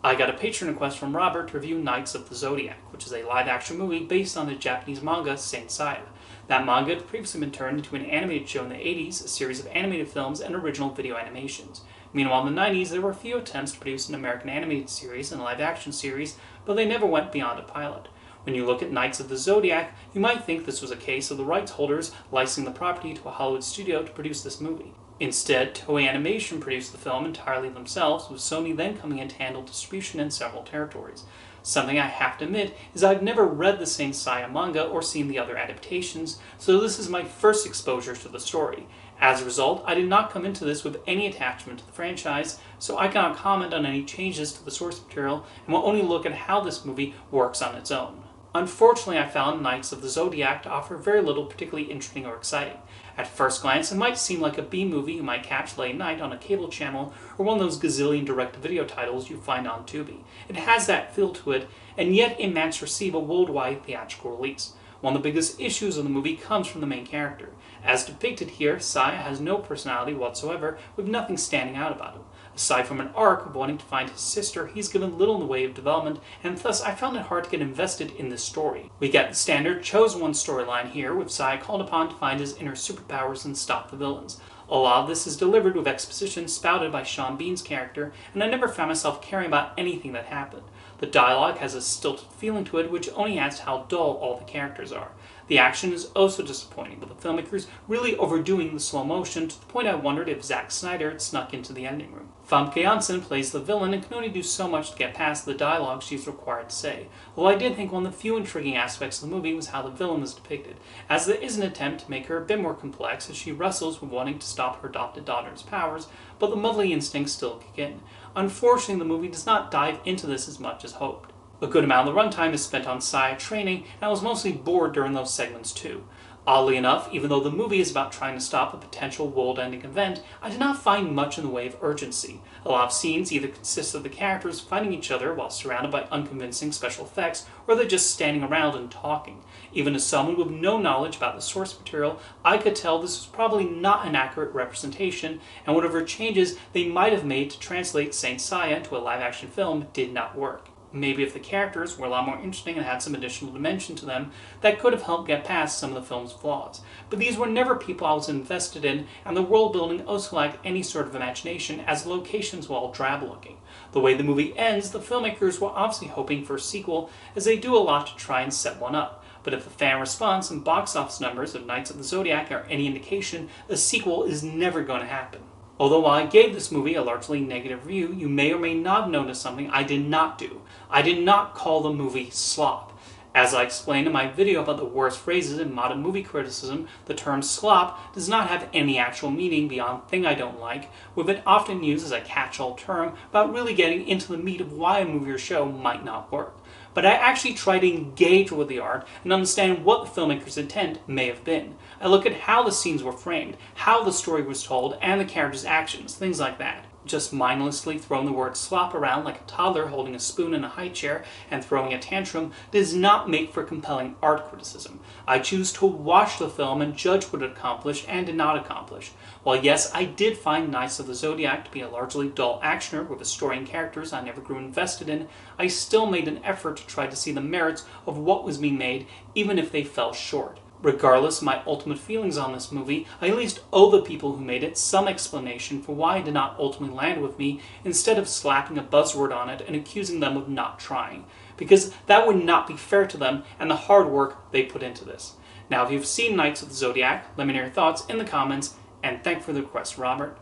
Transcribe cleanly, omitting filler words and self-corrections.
I got a patron request from Robert to review Knights of the Zodiac, which is a live-action movie based on the Japanese manga Seiya. That manga had previously been turned into an animated show in the 80s, a series of animated films and original video animations. Meanwhile, in the 90s, there were a few attempts to produce an American animated series and a live-action series, but they never went beyond a pilot. When you look at Knights of the Zodiac, you might think this was a case of the rights holders licensing the property to a Hollywood studio to produce this movie. Instead, Toei Animation produced the film entirely themselves, with Sony then coming in to handle distribution in several territories. Something I have to admit is I've never read the Saint Seiya manga or seen the other adaptations, so this is my first exposure to the story. As a result, I did not come into this with any attachment to the franchise, so I cannot comment on any changes to the source material and will only look at how this movie works on its own. Unfortunately, I found Knights of the Zodiac to offer very little particularly interesting or exciting. At first glance, it might seem like a B-movie you might catch late night on a cable channel or one of those gazillion direct-to-video titles you find on Tubi. It has that feel to it, and yet it managed to receive a worldwide theatrical release. One of the biggest issues of the movie comes from the main character. As depicted here, Seiya has no personality whatsoever, with nothing standing out about him. Aside from an arc of wanting to find his sister, he's given little in the way of development, and thus I found it hard to get invested in this story. We get the standard chosen one storyline here, with Seiya called upon to find his inner superpowers and stop the villains. A lot of this is delivered with exposition spouted by Sean Bean's character, and I never found myself caring about anything that happened. The dialogue has a stilted feeling to it, which only adds to how dull all the characters are. The action is also disappointing, with the filmmakers really overdoing the slow motion to the point I wondered if Zack Snyder had snuck into the ending room. Famke Janssen plays the villain and can only do so much to get past the dialogue she's required to say, although I did think one of the few intriguing aspects of the movie was how the villain was depicted, as there is an attempt to make her a bit more complex as she wrestles with wanting to stop her adopted daughter's powers, but the motherly instincts still kick in. Unfortunately, the movie does not dive into this as much as hoped. A good amount of the runtime is spent on Seiya training, and I was mostly bored during those segments too. Oddly enough, even though the movie is about trying to stop a potential world-ending event, I did not find much in the way of urgency. A lot of scenes either consist of the characters fighting each other while surrounded by unconvincing special effects, or they're just standing around and talking. Even as someone with no knowledge about the source material, I could tell this was probably not an accurate representation, and whatever changes they might have made to translate Saint Seiya into a live-action film did not work. Maybe if the characters were a lot more interesting and had some additional dimension to them, that could have helped get past some of the film's flaws. But these were never people I was invested in, and the world building also lacked any sort of imagination, as the locations were all drab looking. The way the movie ends, the filmmakers were obviously hoping for a sequel, as they do a lot to try and set one up. But if the fan response and box office numbers of Knights of the Zodiac are any indication, a sequel is never going to happen. Although while I gave this movie a largely negative review, you may or may not have noticed something I did not do. I did not call the movie slop. As I explained in my video about the worst phrases in modern movie criticism, the term slop does not have any actual meaning beyond thing I don't like, with it often used as a catch-all term about really getting into the meat of why a movie or show might not work. But I actually try to engage with the art and understand what the filmmaker's intent may have been. I look at how the scenes were framed, how the story was told, and the characters' actions, things like that. Just mindlessly throwing the word slop around like a toddler holding a spoon in a high chair and throwing a tantrum does not make for compelling art criticism. I choose to watch the film and judge what it accomplished and did not accomplish. While yes, I did find Knights of the Zodiac to be a largely dull actioner with a story and characters I never grew invested in, I still made an effort to try to see the merits of what was being made, even if they fell short. Regardless of my ultimate feelings on this movie, I at least owe the people who made it some explanation for why it did not ultimately land with me, instead of slapping a buzzword on it and accusing them of not trying. Because that would not be fair to them and the hard work they put into this. Now, if you've seen Knights of the Zodiac, let me know your thoughts in the comments, and thank you for the request, Robert.